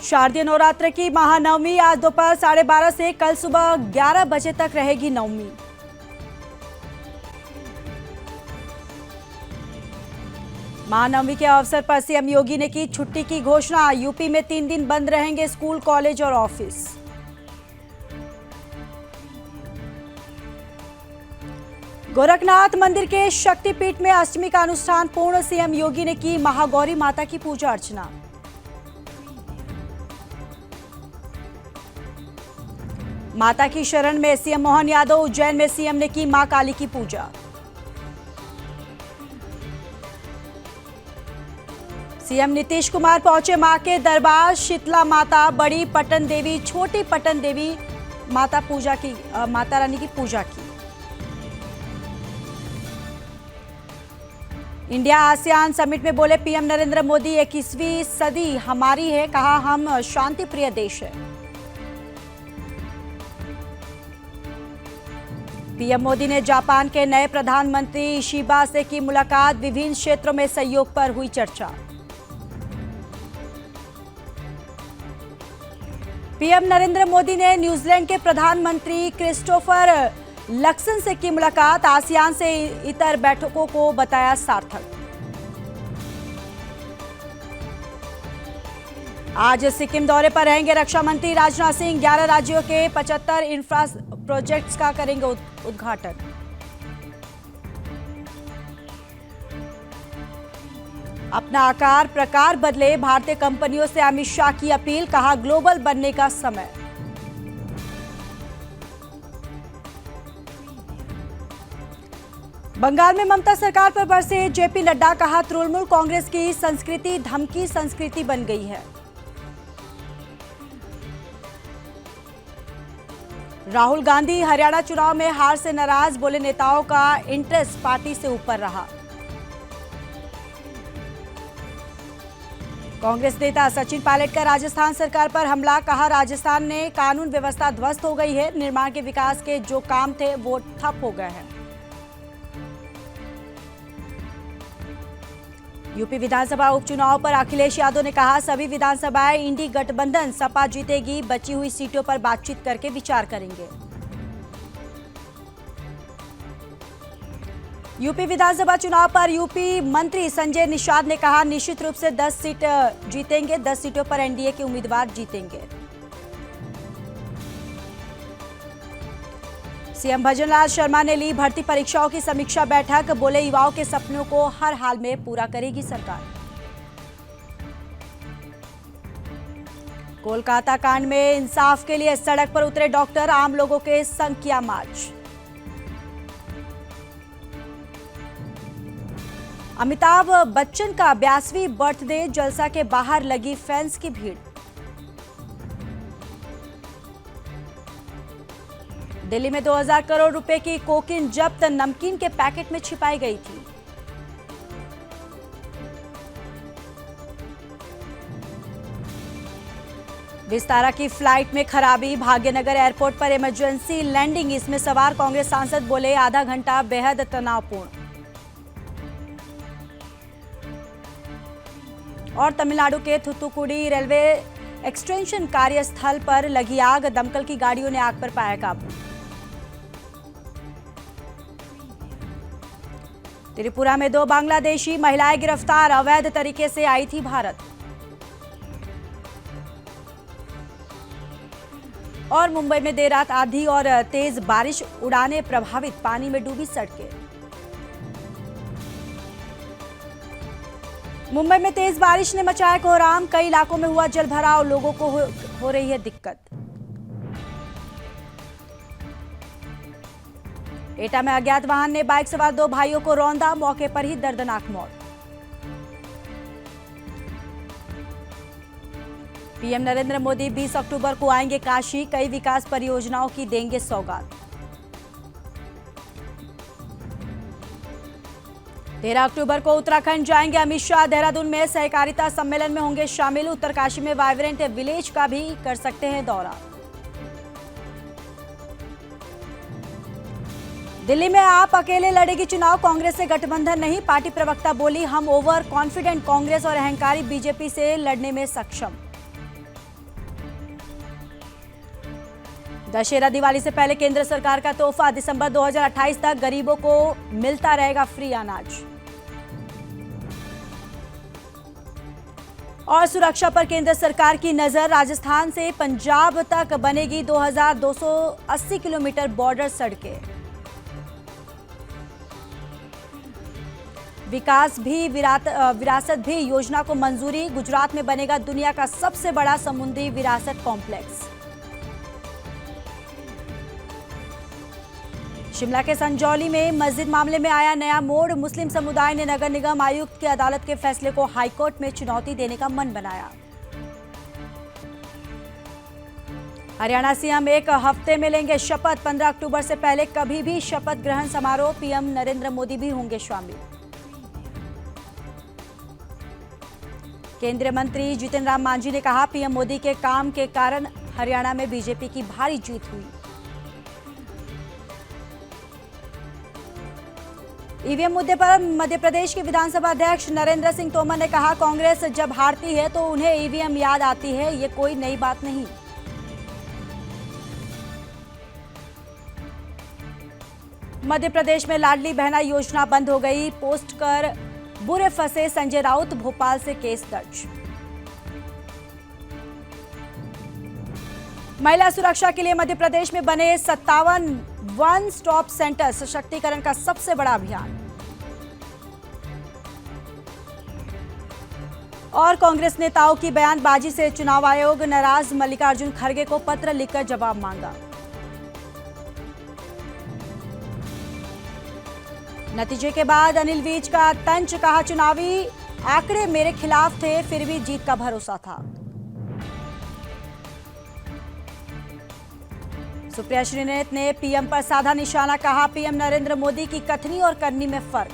शारदीय नवरात्र की महानवमी आज दोपहर 12:30 से कल सुबह 11 बजे तक रहेगी नवमी। महानवमी के अवसर पर सीएम योगी ने की छुट्टी की घोषणा। यूपी में 3 दिन बंद रहेंगे स्कूल, कॉलेज और ऑफिस। गोरखनाथ मंदिर के शक्तिपीठ में अष्टमी का अनुष्ठान पूर्ण। सीएम योगी ने की महागौरी माता की पूजा अर्चना। माता की शरण में सीएम मोहन यादव। उज्जैन में सीएम ने की मां काली की पूजा। सीएम नीतीश कुमार पहुंचे मां के दरबार। शीतला माता, बड़ी पटन देवी, छोटी पटन देवी माता रानी की पूजा की। इंडिया आसियान समिट में बोले पीएम नरेंद्र मोदी, 21वीं सदी हमारी है, कहा हम शांति प्रिय देश है। पीएम मोदी ने जापान के नए प्रधानमंत्री शिबा से की मुलाकात। विभिन्न क्षेत्रों में सहयोग पर हुई चर्चा। पीएम नरेंद्र मोदी ने न्यूजीलैंड के प्रधानमंत्री क्रिस्टोफर लक्सन से की मुलाकात। आसियान से इतर बैठकों को बताया सार्थक। आज सिक्किम दौरे पर रहेंगे रक्षा मंत्री राजनाथ सिंह। 11 राज्यों के 75 इंफ्रा प्रोजेक्ट्स का करेंगे उद्घाटन। अपना आकार प्रकार बदले, भारतीय कंपनियों से अमित शाह की अपील। कहा ग्लोबल बनने का समय। बंगाल में ममता सरकार पर बरसे जेपी नड्डा। कहा तृणमूल कांग्रेस की संस्कृति धमकी संस्कृति बन गई है। राहुल गांधी हरियाणा चुनाव में हार से नाराज। बोले नेताओं का इंटरेस्ट पार्टी से ऊपर रहा। कांग्रेस नेता सचिन पायलट का राजस्थान सरकार पर हमला। कहा राजस्थान ने कानून व्यवस्था ध्वस्त हो गई है। निर्माण के विकास के जो काम थे वो ठप हो गए हैं। यूपी विधानसभा उपचुनाव पर अखिलेश यादव ने कहा सभी विधानसभाएं इंडी गठबंधन सपा जीतेगी। बची हुई सीटों पर बातचीत करके विचार करेंगे। यूपी विधानसभा चुनाव पर यूपी मंत्री संजय निषाद ने कहा निश्चित रूप से 10 सीट जीतेंगे। 10 सीटों पर एनडीए के उम्मीदवार जीतेंगे। सीएम भजनलाल शर्मा ने ली भर्ती परीक्षाओं की समीक्षा बैठक। बोले युवाओं के सपनों को हर हाल में पूरा करेगी सरकार। कोलकाता कांड में इंसाफ के लिए सड़क पर उतरे डॉक्टर। आम लोगों के संग किया मार्च। अमिताभ बच्चन का 82वीं बर्थडे जलसा के बाहर लगी फैंस की भीड़। दिल्ली में 2000 करोड़ रुपए की कोकीन जब्त। नमकीन के पैकेट में छिपाई गई थी। विस्तारा की फ्लाइट में खराबी। भाग्यनगर एयरपोर्ट पर इमरजेंसी लैंडिंग। इसमें सवार कांग्रेस सांसद बोले आधा घंटा बेहद तनावपूर्ण। और तमिलनाडु के थुथुकुडी रेलवे एक्सटेंशन कार्यस्थल पर लगी आग। दमकल की गाड़ियों ने आग पर पाया काबू। त्रिपुरा में 2 बांग्लादेशी महिलाएं गिरफ्तार। अवैध तरीके से आई थी भारत। और मुंबई में देर रात आंधी और तेज बारिश, उड़ानें प्रभावित। पानी में डूबी सड़कें। मुंबई में तेज बारिश ने मचाया कोहराम। कई इलाकों में हुआ जलभराव। लोगों को हो रही है दिक्कत। एटा में अज्ञात वाहन ने बाइक सवार 2 भाइयों को रौंदा। मौके पर ही दर्दनाक मौत। पीएम नरेंद्र मोदी 20 अक्टूबर को आएंगे काशी। कई विकास परियोजनाओं की देंगे सौगात। 13 अक्टूबर को उत्तराखंड जाएंगे अमित शाह। देहरादून में सहकारिता सम्मेलन में होंगे शामिल। उत्तरकाशी में वाइब्रेंट विलेज का भी कर सकते हैं दौरा। दिल्ली में आप अकेले लड़ेगी चुनाव, कांग्रेस से गठबंधन नहीं। पार्टी प्रवक्ता बोली हम ओवर कॉन्फिडेंट कांग्रेस और अहंकारी बीजेपी से लड़ने में सक्षम। दशहरा दिवाली से पहले केंद्र सरकार का तोहफा, दिसंबर 2028 तक गरीबों को मिलता रहेगा फ्री अनाज। और सुरक्षा पर केंद्र सरकार की नजर, राजस्थान से पंजाब तक बनेगी 2280 किलोमीटर बॉर्डर सड़कें। विकास भी विरासत भी योजना को मंजूरी, गुजरात में बनेगा दुनिया का सबसे बड़ा समुद्री विरासत कॉम्प्लेक्स। शिमला के संजौली में मस्जिद मामले में आया नया मोड़, मुस्लिम समुदाय ने नगर निगम आयुक्त की अदालत के फैसले को हाईकोर्ट में चुनौती देने का मन बनाया। हरियाणा सीएम एक हफ्ते में लेंगे शपथ, 15 अक्टूबर से पहले कभी भी शपथ ग्रहण समारोह, पीएम नरेंद्र मोदी भी होंगे शामिल। केंद्रीय मंत्री जीतन राम मांझी ने कहा, पीएम मोदी के काम के कारण हरियाणा में बीजेपी की भारी जीत हुई। ईवीएम मुद्दे पर मध्य प्रदेश के विधानसभा अध्यक्ष नरेंद्र सिंह तोमर ने कहा, कांग्रेस जब हारती है तो उन्हें ईवीएम याद आती है, ये कोई नई बात नहीं। मध्य प्रदेश में लाडली बहना योजना बंद हो गई, पोस्ट कर बुरे फंसे संजय राउत, भोपाल से केस दर्ज। महिला सुरक्षा के लिए मध्य प्रदेश में बने 57 वन स्टॉप सेंटर, सशक्तिकरण का सबसे बड़ा अभियान। और कांग्रेस नेताओं की बयानबाजी से चुनाव आयोग नाराज, मल्लिकार्जुन खड़गे को पत्र लिखकर जवाब मांगा। नतीजे के बाद अनिल विज का तंज, कहा चुनावी आंकड़े मेरे खिलाफ थे फिर भी जीत का भरोसा था। सुप्रिया श्रीनेत ने पीएम पर साधा निशाना, कहा पीएम नरेंद्र मोदी की कथनी और करनी में फर्क।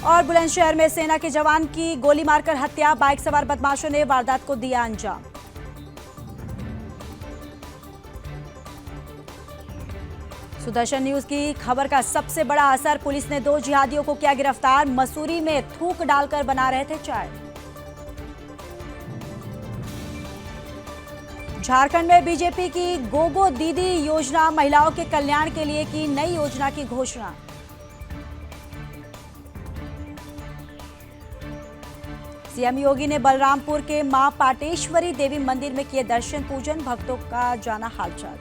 और बुलंदशहर में सेना के जवान की गोली मारकर हत्या, बाइक सवार बदमाशों ने वारदात को दिया अंजाम। सुदर्शन न्यूज की खबर का सबसे बड़ा असर, पुलिस ने 2 जिहादियों को किया गिरफ्तार, मसूरी में थूक डालकर बना रहे थे चाय। झारखंड में बीजेपी की गोगो दीदी योजना, महिलाओं के कल्याण के लिए की नई योजना की घोषणा। सीएम योगी ने बलरामपुर के मां पाटेश्वरी देवी मंदिर में किए दर्शन पूजन, भक्तों का जाना हालचाल।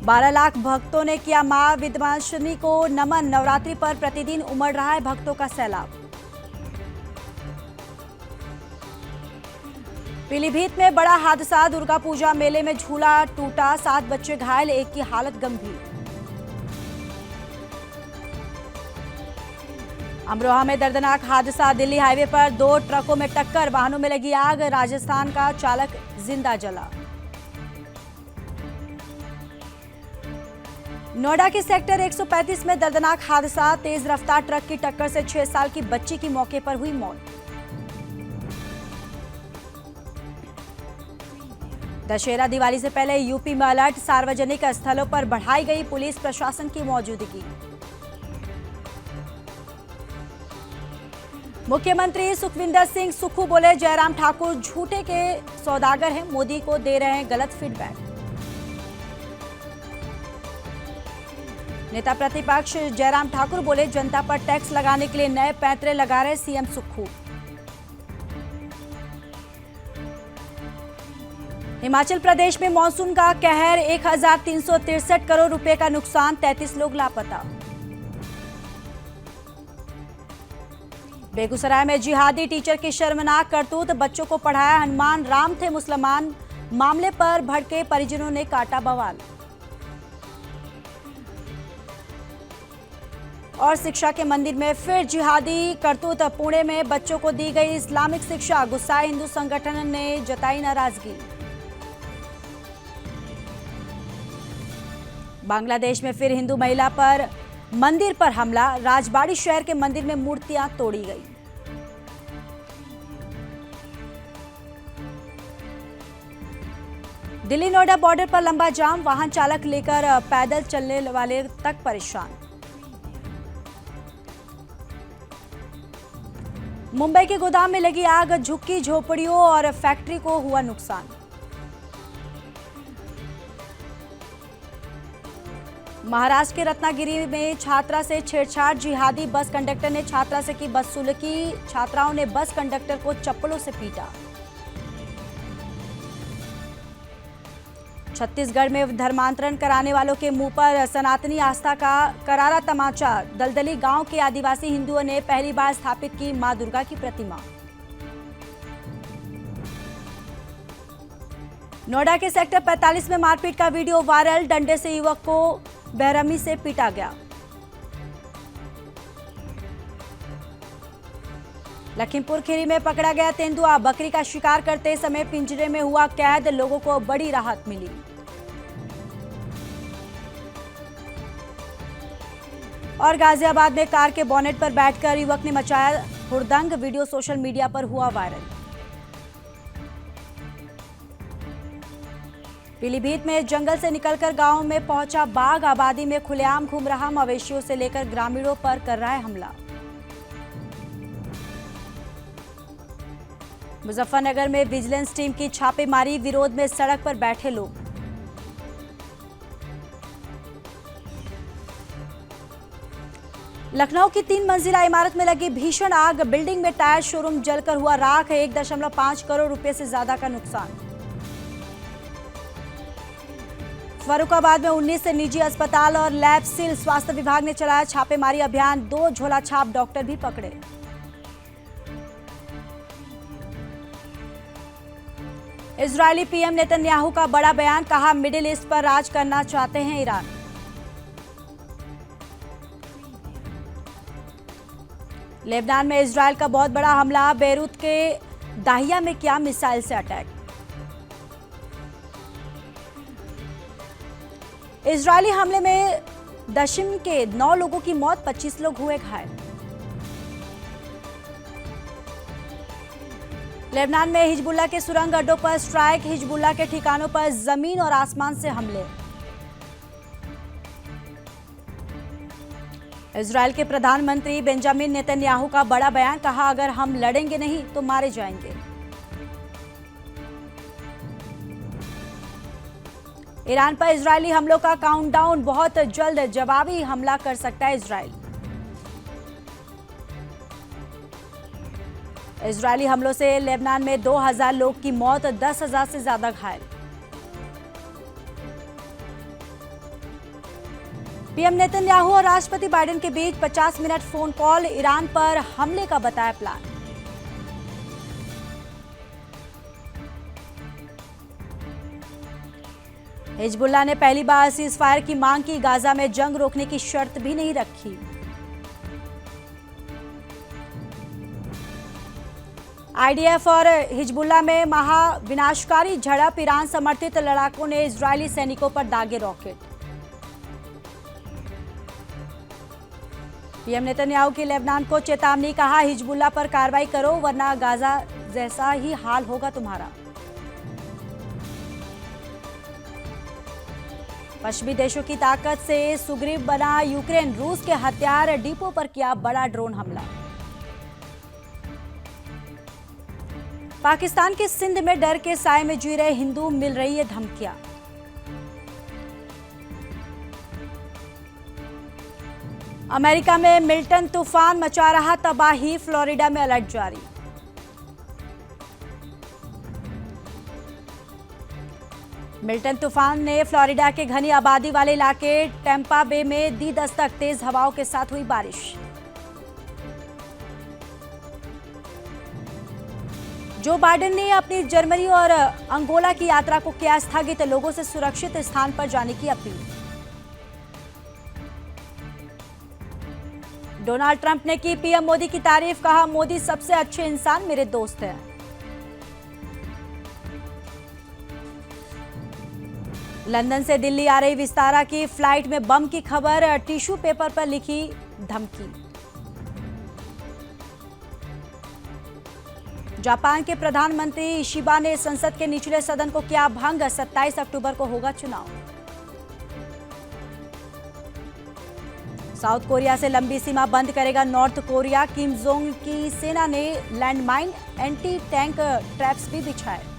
12 लाख भक्तों ने किया मां विंध्यवासिनी को नमन, नवरात्रि पर प्रतिदिन उमड़ रहा है भक्तों का सैलाब। पीलीभीत में बड़ा हादसा, दुर्गा पूजा मेले में झूला टूटा, 7 बच्चे घायल, एक की हालत गंभीर। अमरोहा में दर्दनाक हादसा, दिल्ली हाईवे पर 2 ट्रकों में टक्कर, वाहनों में लगी आग, राजस्थान का चालक जिंदा जला। नोएडा के सेक्टर 135 में दर्दनाक हादसा, तेज रफ्तार ट्रक की टक्कर से 6 साल की बच्ची की मौके पर हुई मौत। दशहरा दिवाली से पहले यूपी में अलर्ट, सार्वजनिक स्थलों पर बढ़ाई गई पुलिस प्रशासन की मौजूदगी। मुख्यमंत्री सुखविंदर सिंह सुक्खू बोले, जयराम ठाकुर झूठे के सौदागर हैं, मोदी को दे रहे हैं गलत फीडबैक। नेता प्रतिपक्ष जयराम ठाकुर बोले, जनता पर टैक्स लगाने के लिए नए पैंतरे लगा रहे सीएम सुक्खू। हिमाचल प्रदेश में मॉनसून का कहर, 1363 करोड़ रुपए का नुकसान, 33 लोग लापता। बेगूसराय में जिहादी टीचर की शर्मनाक करतूत, बच्चों को पढ़ाया हनुमान राम थे मुसलमान, मामले पर भड़के परिजनों ने काटा बवाल। और शिक्षा के मंदिर में फिर जिहादी करतूत, पुणे में बच्चों को दी गई इस्लामिक शिक्षा, गुस्साए हिंदू संगठन ने जताई नाराजगी। बांग्लादेश में फिर हिंदू महिला पर मंदिर पर हमला, राजबाड़ी शहर के मंदिर में मूर्तियां तोड़ी गई। दिल्ली नोएडा बॉर्डर पर लंबा जाम, वाहन चालक लेकर पैदल चलने वाले तक परेशान। मुंबई के गोदाम में लगी आग, झुग्गी झोपड़ियों और फैक्ट्री को हुआ नुकसान। महाराष्ट्र के रत्नागिरी में छात्रा से छेड़छाड़, जिहादी बस कंडक्टर ने छात्रा से की बदसलूकी, छात्राओं ने बस कंडक्टर को चप्पलों से पीटा। छत्तीसगढ़ में धर्मांतरण कराने वालों के मुंह पर सनातनी आस्था का करारा तमाचा, दलदली गांव के आदिवासी हिंदुओं ने पहली बार स्थापित की मां दुर्गा की प्रतिमा। नोएडा के सेक्टर 45 में मारपीट का वीडियो वायरल, डंडे से युवक को बेरहमी से पीटा गया। लखीमपुर खीरी में पकड़ा गया तेंदुआ, बकरी का शिकार करते समय पिंजरे में हुआ कैद, लोगों को बड़ी राहत मिली। और गाजियाबाद में कार के बोनेट पर बैठकर युवक ने मचाया हुड़दंग, वीडियो सोशल मीडिया पर हुआ वायरल। पीलीभीत में जंगल से निकलकर गांव में पहुंचा बाघ, आबादी में खुलेआम घूम रहा, मवेशियों से लेकर ग्रामीणों पर कर रहा है हमला। मुजफ्फरनगर में विजिलेंस टीम की छापेमारी, विरोध में सड़क पर बैठे लोग। लखनऊ की 3 मंजिला इमारत में लगी भीषण आग, बिल्डिंग में टायर शोरूम जलकर हुआ राख, 1.5 करोड़ रुपए से ज्यादा का नुकसान। फर्रुखाबाद में 19 निजी अस्पताल और लैब सील, स्वास्थ्य विभाग ने चलाया छापेमारी अभियान, 2 झोला छाप डॉक्टर भी पकड़े। इजरायली पीएम नेतन्याहू का बड़ा बयान, कहा मिडिल ईस्ट पर राज करना चाहते हैं ईरान। लेबनान में इजरायल का बहुत बड़ा हमला, बेरूत के दाहिया में किया मिसाइल से अटैक। इजरायली हमले में दमिश्क के 9 लोगों की मौत, 25 लोग हुए घायल। लेबनान में हिजबुल्लाह के सुरंग अड्डों पर स्ट्राइक, हिजबुल्लाह के ठिकानों पर जमीन और आसमान से हमले। इजरायल के प्रधानमंत्री बेंजामिन नेतन्याहू का बड़ा बयान, कहा अगर हम लड़ेंगे नहीं तो मारे जाएंगे। ईरान पर इजरायली हमलों का काउंटडाउन, बहुत जल्द जवाबी हमला कर सकता है इजरायल। इजरायली हमलों से लेबनान में 2000 लोग की मौत, 10,000 से ज्यादा घायल। पीएम नेतन्याहू और राष्ट्रपति बाइडेन के बीच 50 मिनट फोन कॉल, ईरान पर हमले का बताया प्लान। हिजबुल्लाह ने पहली बार सीजफायर की मांग की, गाजा में जंग रोकने की शर्त भी नहीं रखी। आईडीएफ और हिजबुल्लाह में महाविनाशकारी झड़प, ईरान समर्थित लड़ाकों ने इजरायली सैनिकों पर दागे रॉकेट। पीएम नेतन्याहू की लेबनान को चेतावनी, कहा हिजबुल्लाह पर कार्रवाई करो वरना गाजा जैसा ही हाल होगा तुम्हारा। पश्चिमी देशों की ताकत से सुग्रीव बना यूक्रेन, रूस के हथियार डिपो पर किया बड़ा ड्रोन हमला। पाकिस्तान के सिंध में डर के साए में जी रहे हिंदू, मिल रही है धमकियां। अमेरिका में मिल्टन तूफान मचा रहा तबाही, फ्लोरिडा में अलर्ट जारी। मिल्टन तूफान ने फ्लोरिडा के घनी आबादी वाले इलाके टेम्पा बे में दी दस्तक, तेज हवाओं के साथ हुई बारिश। जो बाइडेन ने अपनी जर्मनी और अंगोला की यात्रा को किया स्थगित, लोगों से सुरक्षित स्थान पर जाने की अपील। डोनाल्ड ट्रंप ने की पीएम मोदी की तारीफ, कहा मोदी सबसे अच्छे इंसान मेरे दोस्त हैं। लंदन से दिल्ली आ रही विस्तारा की फ्लाइट में बम की खबर, टिश्यू पेपर पर लिखी धमकी। जापान के प्रधानमंत्री इशिबा ने संसद के निचले सदन को किया भंग, 27 अक्टूबर को होगा चुनाव। साउथ कोरिया से लंबी सीमा बंद करेगा नॉर्थ कोरिया। किम जोंग की सेना ने लैंडमाइन एंटी टैंक ट्रैप्स भी बिछाए।